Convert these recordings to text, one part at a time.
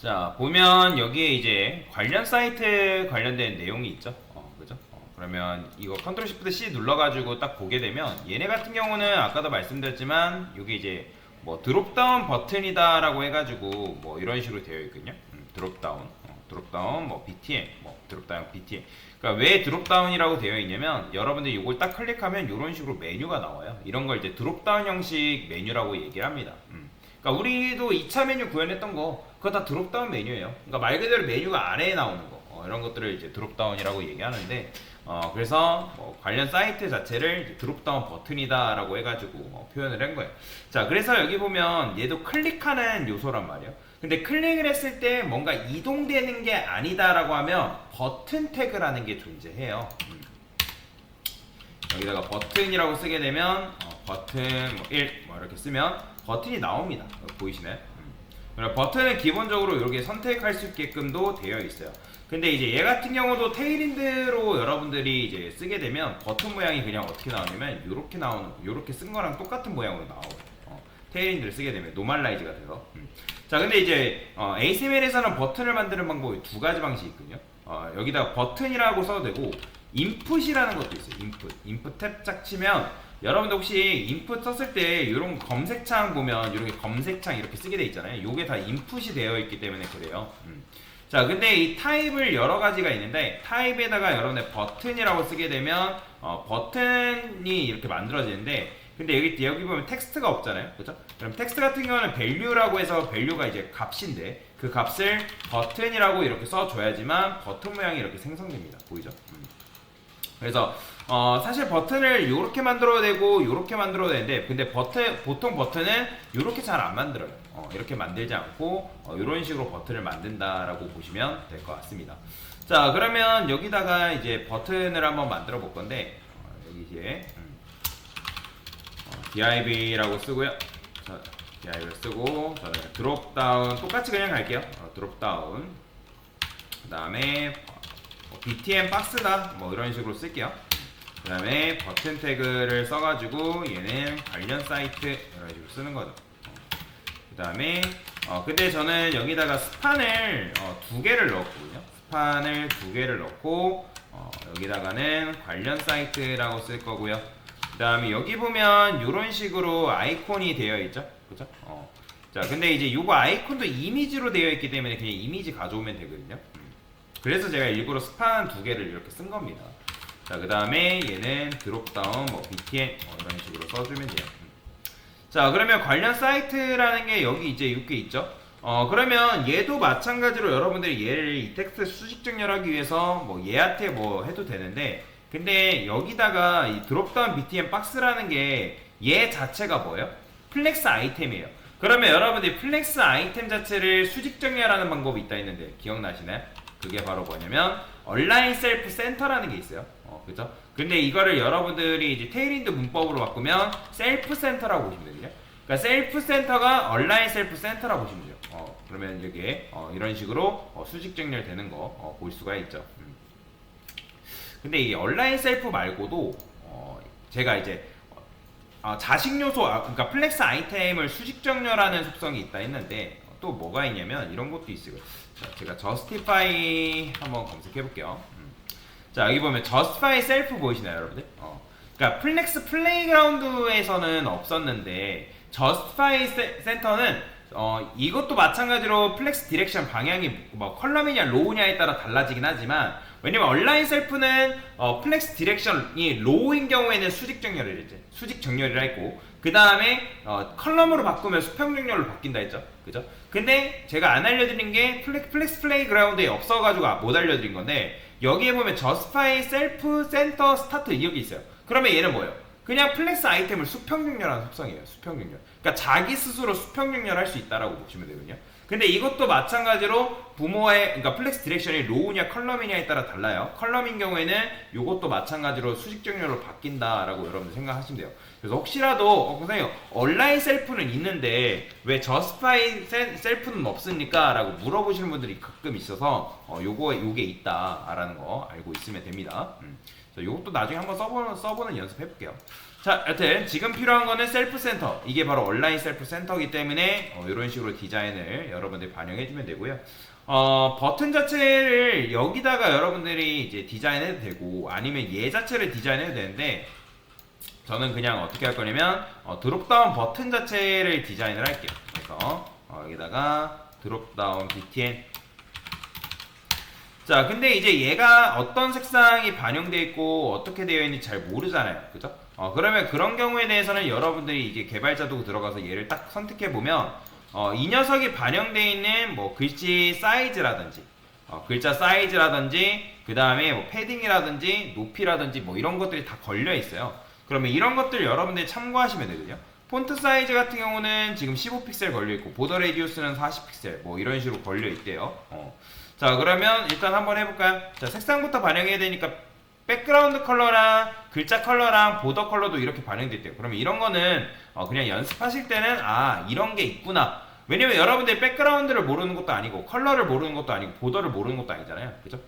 자, 보면 여기에 이제 관련 사이트 관련된 내용이 있죠. 그죠? 그러면 이거 컨트롤 시프트 C 눌러가지고 딱 보게 되면 얘네 같은 경우는 아까도 말씀드렸지만 이게 이제 뭐 드롭다운 버튼이다라고 해가지고 뭐 이런 식으로 되어 있거든요. 드롭다운 뭐 BTM, 뭐 드롭다운 BTM. 그러니까 왜 드롭다운이라고 되어 있냐면 여러분들이 이걸 딱 클릭하면 이런 식으로 메뉴가 나와요. 이런 걸 이제 드롭다운 형식 메뉴라고 얘기를 합니다. 그러니까 우리도 2차 메뉴 구현했던 거 그거 다 드롭다운 메뉴예요. 그러니까 말 그대로 메뉴가 아래에 나오는 거 이런 것들을 이제 드롭다운이라고 얘기하는데 그래서 뭐 관련 사이트 자체를 이제 드롭다운 버튼이다라고 해가지고 표현을 한 거예요. 자, 그래서 여기 보면 얘도 클릭하는 요소란 말이에요. 근데 클릭을 했을 때 뭔가 이동되는 게 아니다라고 하면 버튼 태그라는 게 존재해요. 여기다가 버튼이라고 쓰게 되면 버튼 뭐 1 뭐 이렇게 쓰면 버튼이 나옵니다. 보이시나요? 버튼은 기본적으로 이렇게 선택할 수 있게끔도 되어 있어요. 근데 이제 얘 같은 경우도 테일인드로 여러분들이 이제 쓰게 되면 버튼 모양이 그냥 어떻게 나오냐면 이렇게 나오는, 이렇게 쓴 거랑 똑같은 모양으로 나와요. 테일인드를 쓰게 되면 노멀라이즈가 돼서. 자, 근데 이제 HTML에서는 버튼을 만드는 방법이 두 가지 방식이 있거든요. 여기다가 버튼이라고 써도 되고 인풋이라는 것도 있어요. 인풋 탭 짝 치면 여러분들 혹시 인풋 썼을 때 이런 검색창 보면 이렇게 검색창 이렇게 쓰게 돼 있잖아요. 이게 다 인풋이 되어 있기 때문에 그래요. 자, 근데 이 타입을 여러 가지가 있는데 타입에다가 여러분들 버튼이라고 쓰게 되면 버튼이 이렇게 만들어지는데 근데 여기 보면 텍스트가 없잖아요. 그죠? 그럼 텍스트 같은 경우는 value라고 해서 value가 이제 값인데 그 값을 버튼이라고 이렇게 써줘야지만 버튼 모양이 이렇게 생성됩니다. 보이죠? 그래서 사실 버튼을 이렇게 만들어야 되고 이렇게 만들어야 되는데 근데 보통 버튼은 이렇게 잘 안 만들어요. 이렇게 만들지 않고 이런 식으로 버튼을 만든다라고 보시면 될 것 같습니다. 자, 그러면 여기다가 이제 버튼을 한번 만들어 볼 건데 여기 이제 div라고 쓰고요. div를 쓰고 저는 드롭다운 똑같이 그냥 갈게요. 드롭다운 그 다음에 btm 박스다 뭐 이런 식으로 쓸게요. 그 다음에 버튼 태그를 써가지고 얘는 관련 사이트 이런 식으로 쓰는 거죠. 그 다음에 근데 저는 여기다가 스판을 두 개를 넣었거든요. 스판을 두 개를 넣고 여기다가는 관련 사이트라고 쓸 거고요. 그 다음에 여기 보면 이런 식으로 아이콘이 되어 있죠. 그죠? 자, 근데 이제 요거 아이콘도 이미지로 되어 있기 때문에 그냥 이미지 가져오면 되거든요. 그래서 제가 일부러 스판 두 개를 이렇게 쓴 겁니다. 자, 그 다음에 얘는 드롭다운 뭐 btm 이런 식으로 써주면 돼요. 자, 그러면 관련 사이트라는 게 여기 이제 이렇게 있죠. 그러면 얘도 마찬가지로 여러분들이 얘를 이 텍스트 수직 정렬하기 위해서 뭐 얘한테 뭐 해도 되는데 근데 여기다가 이 드롭다운 btm 박스라는 게 얘 자체가 뭐예요? 플렉스 아이템이에요. 그러면 여러분들이 플렉스 아이템 자체를 수직 정렬하는 방법이 있다 했는데 기억나시나요? 그게 바로 뭐냐면 얼라인 셀프 센터라는 게 있어요. 그죠? 근데 이거를 여러분들이 이제 테일인드 문법으로 바꾸면 셀프 센터라고 보시면 되거든요. 그러니까 셀프 센터가 얼라인 셀프 센터라고 보시면 돼요. 그러면 여기에 이런 식으로 수직 정렬되는 거 볼 수가 있죠. 근데 이 얼라인 셀프 말고도 제가 이제 자식 요소, 그러니까 플렉스 아이템을 수직 정렬하는 속성이 있다 했는데 또 뭐가 있냐면 이런 것도 있어요. 자, 제가 justify 한번 검색해 볼게요. 자, 여기 보면 justify self 보이시나요, 여러분들? 그러니까 플렉스 플레이그라운드에서는 없었는데 justify 센터는 이것도 마찬가지로 플렉스 디렉션 방향이 뭐 컬럼이냐 로우냐에 따라 달라지긴 하지만 왜냐면 얼라인 셀프는 플렉스 디렉션이 로우인 경우에는 수직 정렬이라 했고 그 다음에 컬럼으로 바꾸면 수평 정렬로 바뀐다 했죠. 그죠? 근데 제가 안 알려드린 게 플렉스 플레이그라운드에 없어가지고 못 알려드린 건데 여기에 보면 justify self center start 이렇게 있어요. 그러면 얘는 뭐예요? 그냥 플렉스 아이템을 수평 정렬하는 속성이에요. 수평 정렬. 그러니까 자기 스스로 수평 정렬할 수 있다라고 보시면 되거든요. 근데 이것도 마찬가지로 부모의 그러니까 플렉스 디렉션이 로우냐 컬럼이냐에 따라 달라요. 컬럼인 경우에는 이것도 마찬가지로 수직 정렬로 바뀐다라고 여러분들 생각하시면 돼요. 그래서 혹시라도 선생님 얼라인 셀프는 있는데 왜 justify 셀프는 없습니까? 라고 물어보시는 분들이 가끔 있어서 요게 있다라는 거 알고 있으면 됩니다. 요것도 나중에 한번 써보는 연습 해볼게요. 자, 여튼 지금 필요한 거는 셀프 센터. 이게 바로 온라인 셀프 센터이기 때문에 이런 식으로 디자인을 여러분들이 반영해 주면 되고요. 버튼 자체를 여기다가 여러분들이 이제 디자인해도 되고 아니면 얘 자체를 디자인해도 되는데 저는 그냥 어떻게 할 거냐면 드롭다운 버튼 자체를 디자인을 할게요. 그래서 여기다가 드롭다운 btn. 자, 근데 이제 얘가 어떤 색상이 반영되어 있고 어떻게 되어 있는지 잘 모르잖아요. 그죠? 그러면 그런 경우에 대해서는 여러분들이 이제 개발자 도구 들어가서 얘를 딱 선택해 보면 이 녀석이 반영되어 있는 뭐 글씨 사이즈라든지 글자 사이즈라든지 그 다음에 뭐 패딩이라든지 높이라든지 뭐 이런 것들이 다 걸려 있어요. 그러면 이런 것들 여러분들이 참고하시면 되거든요. 폰트 사이즈 같은 경우는 지금 15픽셀 걸려 있고 보더 레디우스는 40픽셀 뭐 이런 식으로 걸려 있대요. 자, 그러면 일단 한번 해볼까요? 자, 색상부터 반영해야 되니까 백그라운드 컬러랑 글자 컬러랑 보더 컬러도 이렇게 반영돼 있대요. 그러면 이런 거는 그냥 연습하실 때는 이런 게 있구나. 왜냐면 여러분들이 백그라운드를 모르는 것도 아니고 컬러를 모르는 것도 아니고 보더를 모르는 것도 아니잖아요. 그죠?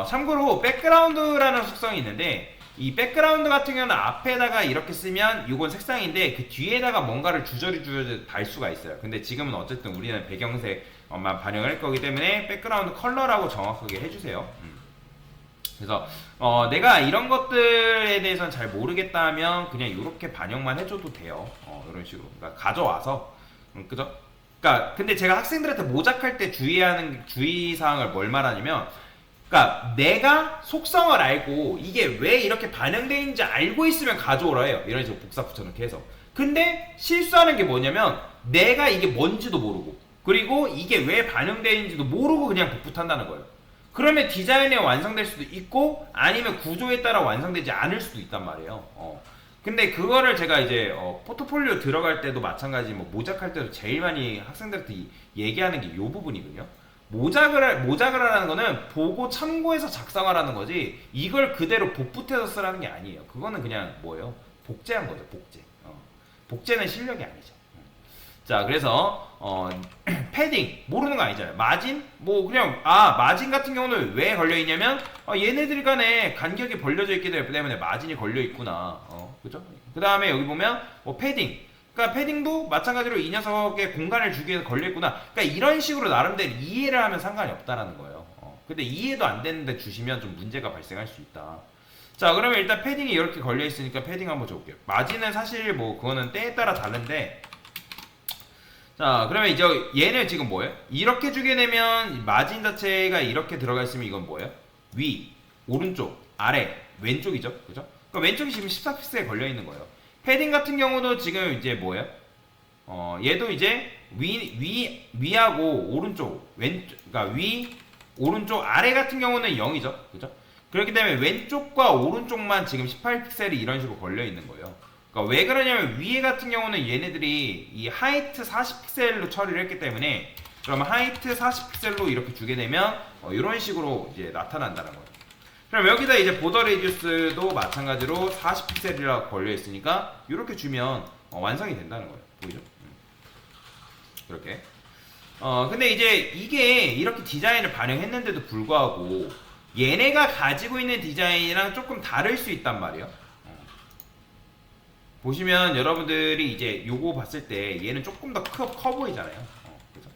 참고로 백그라운드라는 속성이 있는데 이 백그라운드 같은 경우는 앞에다가 이렇게 쓰면 이건 색상인데 그 뒤에다가 뭔가를 주저리 달 수가 있어요. 근데 지금은 어쨌든 우리는 배경색만 반영을 할 거기 때문에 백그라운드 컬러라고 정확하게 해주세요. 그래서 내가 이런 것들에 대해서는 잘 모르겠다면 그냥 이렇게 반영만 해줘도 돼요. 이런 식으로. 그러니까 가져와서 그죠? 그러니까 근데 제가 학생들한테 모작할 때 주의하는 주의사항을 뭘 말하냐면, 그러니까 내가 속성을 알고 이게 왜 이렇게 반영되어 있는지 알고 있으면 가져오라 해요. 이런 식으로 복사 붙여넣기 해서. 근데 실수하는 게 뭐냐면 내가 이게 뭔지도 모르고 그리고 이게 왜 반영되어 있는지도 모르고 그냥 복붙한다는 거예요. 그러면 디자인이 완성될 수도 있고 아니면 구조에 따라 완성되지 않을 수도 있단 말이에요. 근데 그거를 제가 이제 포트폴리오 들어갈 때도 마찬가지 뭐 모작할 때도 제일 많이 학생들한테 얘기하는 게 이 부분이거든요. 모작을 하라는 거는 보고 참고해서 작성하라는 거지 이걸 그대로 복붙해서 쓰라는 게 아니에요. 그거는 그냥 뭐예요? 복제한 거죠. 복제. 복제는 실력이 아니죠. 자, 그래서 패딩 모르는 거 아니잖아요. 마진 뭐 그냥 마진 같은 경우는 왜 걸려 있냐면 얘네들 간에 간격이 벌려져 있기 때문에 마진이 걸려 있구나. 그죠? 그 다음에 여기 보면 뭐 패딩. 그러니까 패딩도 마찬가지로 이 녀석의 공간을 주기 위해서 걸려 있구나. 그러니까 이런 식으로 나름대로 이해를 하면 상관이 없다라는 거예요. 근데 이해도 안 되는데 주시면 좀 문제가 발생할 수 있다. 자, 그러면 일단 패딩이 이렇게 걸려 있으니까 패딩 한번 줘볼게요. 마진은 사실 뭐 그거는 때에 따라 다른데. 자, 그러면 이제 얘는 지금 뭐예요? 이렇게 주게 되면 마진 자체가 이렇게 들어가 있으면 이건 뭐예요? 위, 오른쪽, 아래, 왼쪽이죠. 그죠? 그러니까 왼쪽이 지금 14픽셀에 걸려 있는 거예요. 패딩 같은 경우도 지금 이제 뭐예요? 얘도 이제 위하고 오른쪽, 왼쪽, 그러니까 위, 오른쪽, 아래 같은 경우는 0이죠. 그죠? 그렇기 때문에 왼쪽과 오른쪽만 지금 18픽셀이 이런 식으로 걸려 있는 거예요. 그러니까 왜 그러냐면 위에 같은 경우는 얘네들이 이 하이트 40픽셀로 처리를 했기 때문에 그러면 하이트 40픽셀로 이렇게 주게 되면 이런 식으로 이제 나타난다는 거예요. 그럼 여기다 이제 보더 레디우스도 마찬가지로 40픽셀이라고 걸려 있으니까 이렇게 주면 완성이 된다는 거예요. 보이죠? 이렇게. 근데 이제 이게 이렇게 디자인을 반영했는데도 불구하고 얘네가 가지고 있는 디자인이랑 조금 다를 수 있단 말이에요. 보시면 여러분들이 이제 요거 봤을 때 얘는 조금 더 커 보이잖아요. 그죠?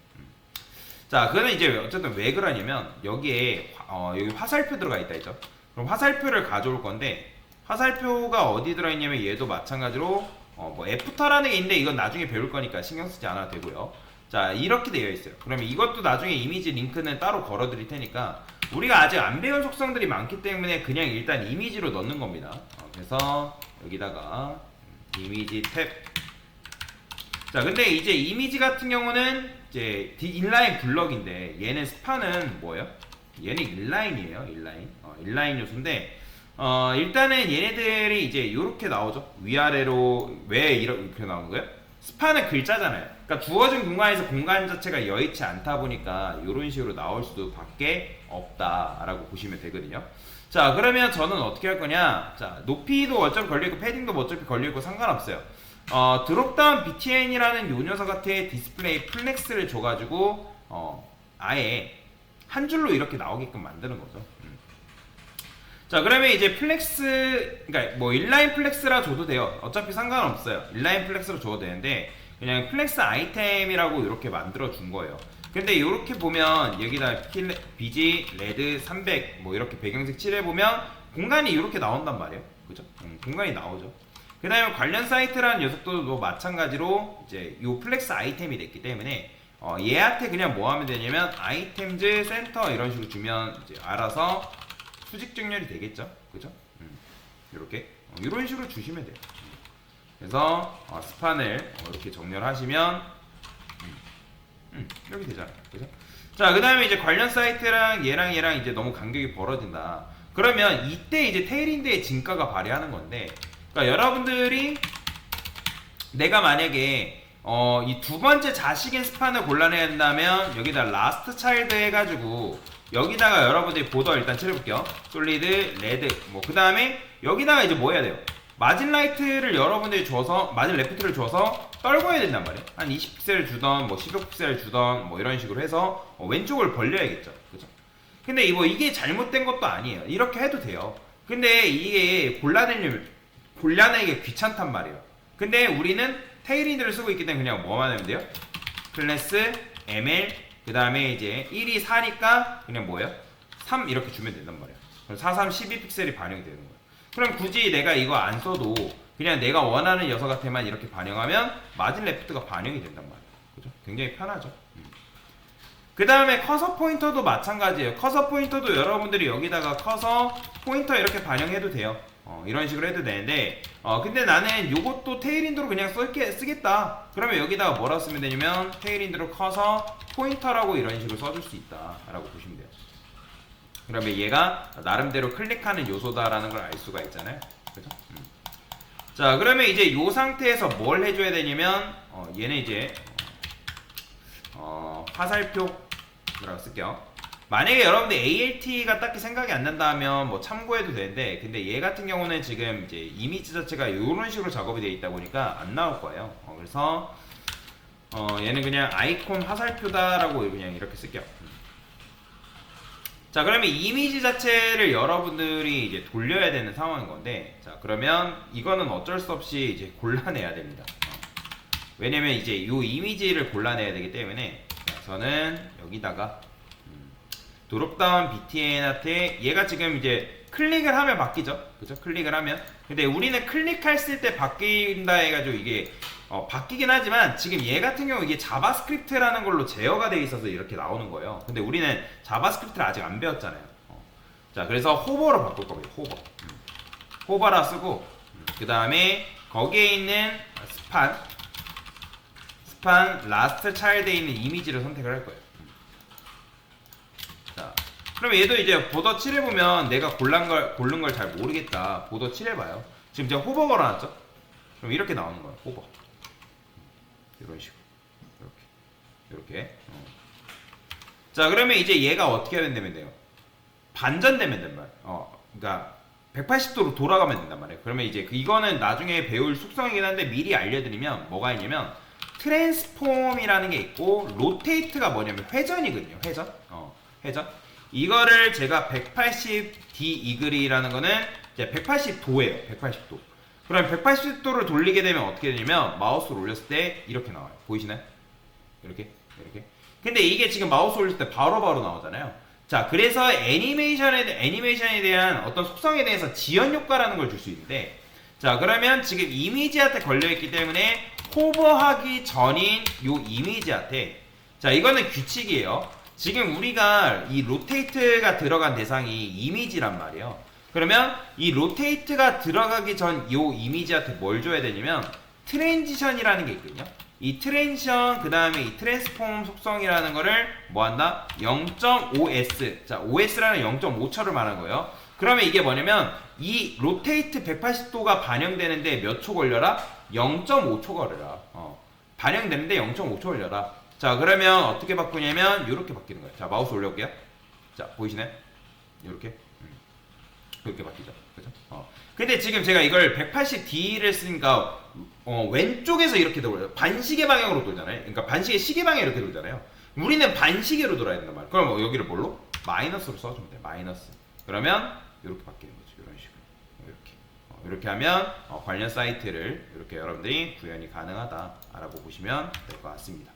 자, 그거는 이제 어쨌든 왜 그러냐면 여기에 여기 화살표 들어가 있다 했죠. 그럼 화살표를 가져올 건데 화살표가 어디 들어있냐면 얘도 마찬가지로 뭐 애프터라는 게 있는데 이건 나중에 배울 거니까 신경 쓰지 않아도 되고요. 자, 이렇게 되어 있어요. 그러면 이것도 나중에 이미지 링크는 따로 걸어 드릴 테니까 우리가 아직 안 배운 속성들이 많기 때문에 그냥 일단 이미지로 넣는 겁니다. 그래서 여기다가 이미지 탭. 자, 근데 이제 이미지 같은 경우는 이제 인라인 블럭인데 얘는 스파는 뭐예요? 얘는 인라인이에요. 인라인 요소인데 일단은 얘네들이 이제 이렇게 나오죠. 위아래로 왜 이렇게 나오는 거예요? 스파는 글자잖아요. 그러니까 주어진 공간에서 공간 자체가 여의치 않다 보니까 이런 식으로 나올 수도 밖에 없다라고 보시면 되거든요. 자, 그러면 저는 어떻게 할 거냐? 자, 높이도 어차피 걸려있고 패딩도 어차피 걸려있고 상관없어요. 드롭다운 btn이라는 요 녀석한테 디스플레이 플렉스를 줘가지고 아예 한 줄로 이렇게 나오게끔 만드는 거죠. 자, 그러면 이제 플렉스, 그러니까 뭐 인라인 플렉스라 줘도 돼요. 어차피 상관없어요. 인라인 플렉스로 줘도 되는데 그냥 플렉스 아이템이라고 이렇게 만들어 준 거예요. 근데 이렇게 보면 여기다 BG 레드 300 뭐 이렇게 배경색 칠해 보면 공간이 이렇게 나온단 말이에요. 그죠? 공간이 나오죠. 그 다음에 관련 사이트라는 녀석도 뭐 마찬가지로 이제 요 플렉스 아이템이 됐기 때문에 얘한테 그냥 뭐 하면 되냐면 아이템즈 센터 이런 식으로 주면 이제 알아서 수직 정렬이 되겠죠. 그죠? 이렇게 이런 식으로 주시면 돼요. 그래서 스판을 이렇게 정렬하시면 이렇게 되잖아요. 그죠? 자, 그 다음에 이제 관련 사이트랑 얘랑 이제 너무 간격이 벌어진다. 그러면 이때 이제 테일인드의 진가가 발휘하는 건데, 그러니까 여러분들이 내가 만약에 이 두 번째 자식인 스판을 골라내야 한다면 여기다 라스트 차일드 해가지고 여기다가 여러분들이 보더 일단 칠해볼게요. 솔리드, 레드 뭐 그 다음에 여기다가 이제 뭐 해야 돼요? 마진 라이트를 여러분들이 줘서 마진 레프트를 줘서 떨궈야 된단 말이에요. 한 20픽셀 주던 뭐 15픽셀 주던 뭐 이런 식으로 해서 왼쪽을 벌려야겠죠. 그죠? 근데 이게 잘못된 것도 아니에요. 이렇게 해도 돼요. 근데 이게 골라내기 귀찮단 말이에요. 근데 우리는 테일인드를 쓰고 있기 때문에 그냥 뭐만 하면 돼요? 클래스 ml 그 다음에 이제 1이 4니까 그냥 뭐예요? 3 이렇게 주면 된단 말이에요. 그럼 4, 3, 12픽셀이 반영이 되는 거예요. 그럼 굳이 내가 이거 안 써도 그냥 내가 원하는 녀석한테만 이렇게 반영하면 마진 레프트가 반영이 된단 말이에요. 그죠? 굉장히 편하죠. 그 다음에 커서 포인터도 마찬가지예요. 커서 포인터도 여러분들이 여기다가 커서 포인터 이렇게 반영해도 돼요. 이런 식으로 해도 되는데 근데 나는 요것도 테일인드로 그냥 쓰겠다. 그러면 여기다가 뭐라 쓰면 되냐면 테일인드로 커서 포인터라고 이런 식으로 써줄 수 있다 라고 보시면 돼요. 그러면 얘가 나름대로 클릭하는 요소다라는 걸 알 수가 있잖아요. 그죠? 자, 그러면 이제 요 상태에서 뭘 해줘야 되냐면 얘는 이제 화살표라고 쓸게요. 만약에 여러분들 ALT가 딱히 생각이 안 난다 하면 뭐 참고해도 되는데, 근데 얘 같은 경우는 지금 이제 이미지 자체가 이런 식으로 작업이 되어 있다 보니까 안 나올 거예요. 그래서 얘는 그냥 아이콘 화살표다라고 그냥 이렇게 쓸게요. 자, 그러면 이미지 자체를 여러분들이 이제 돌려야 되는 상황인 건데, 자, 그러면 이거는 어쩔 수 없이 이제 골라내야 됩니다. 왜냐면 이제 이 이미지를 골라내야 되기 때문에, 자, 저는 여기다가 드롭다운 btn한테 얘가 지금 이제 클릭을 하면 바뀌죠. 그죠? 클릭을 하면. 근데 우리는 클릭했을 때 바뀐다 해가지고 이게 바뀌긴 하지만 지금 얘 같은 경우 이게 자바스크립트라는 걸로 제어가 돼 있어서 이렇게 나오는 거예요. 근데 우리는 자바스크립트를 아직 안 배웠잖아요. 자, 그래서 호버로 바꿀 겁니다. 호버라 쓰고 그 다음에 거기에 있는 스판 라스트 차일드에 있는 이미지를 선택을 할 거예요. 자, 그럼 얘도 이제 보더 칠해보면 내가 고른 걸 잘 모르겠다. 보더 칠해봐요. 지금 제가 호버 걸어놨죠? 그럼 이렇게 나오는 거예요. 호버. 이런 식으로. 이렇게. 자, 그러면 이제 얘가 어떻게 되면 돼요? 반전되면 된단 말이에요. 그러니까 180도로 돌아가면 된단 말이에요. 그러면 이제 이거는 나중에 배울 속성이긴 한데 미리 알려드리면 뭐가 있냐면 트랜스폼이라는 게 있고 로테이트가 뭐냐면 회전이거든요. 회전. 이거를 제가 180D 이글이라는 거는 이제 180도예요. 180도. 그럼 180도를 돌리게 되면 어떻게 되냐면 마우스를 올렸을 때 이렇게 나와요. 보이시나요? 이렇게. 근데 이게 지금 마우스 올렸을 때 바로바로 나오잖아요. 자, 그래서 애니메이션에 대한 어떤 속성에 대해서 지연 효과라는 걸 줄 수 있는데, 자, 그러면 지금 이미지한테 걸려있기 때문에 호버하기 전인 요 이미지한테, 자, 이거는 규칙이에요. 지금 우리가 이 로테이트가 들어간 대상이 이미지란 말이에요. 그러면 이 로테이트가 들어가기 전 이 이미지한테 뭘 줘야 되냐면 트랜지션이라는 게 있거든요. 이 트랜지션 그 다음에 이 트랜스폼 속성이라는 거를 뭐 한다? 0.5s. 자, OS라는 0.5초를 말한 거예요. 그러면 이게 뭐냐면 이 로테이트 180도가 반영되는데 몇 초 걸려라? 0.5초 걸려라. 반영되는데 0.5초 걸려라. 자, 그러면 어떻게 바꾸냐면 이렇게 바뀌는 거예요. 자, 마우스 올려볼게요. 자, 보이시나요? 이렇게 그렇게 바뀌죠. 그죠? 근데 지금 제가 이걸 180D를 쓰니까 왼쪽에서 이렇게 돌아요. 반시계 방향으로 돌잖아요. 그러니까 반시계 시계 방향 이렇게 돌잖아요. 우리는 반시계로 돌아야 된단 말이에요. 그럼 여기를 뭘로? 마이너스로 써주면 돼요. 마이너스. 그러면 이렇게 바뀌는 거죠. 이런 식으로 이렇게 이렇게 하면 관련 사이트를 이렇게 여러분들이 구현이 가능하다라고 보시면 될 것 같습니다.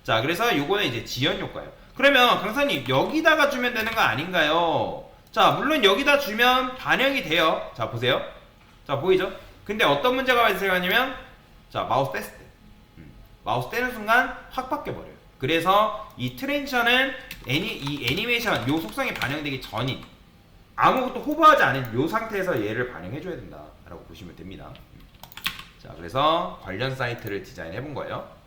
자, 그래서 요거는 이제 지연 효과예요. 그러면 강사님 여기다가 주면 되는 거 아닌가요? 자, 물론 여기다 주면 반영이 돼요. 자, 보세요. 자, 보이죠? 근데 어떤 문제가 발생하냐면, 자, 마우스 뗐을 때, 마우스 떼는 순간 확 바뀌어 버려요. 그래서 이 트랜지션은 이 애니메이션 요 속성이 반영되기 전인, 아무것도 호버하지 않은 요 상태에서 얘를 반영해 줘야 된다라고 보시면 됩니다. 자, 그래서 관련 사이트를 디자인해 본 거예요.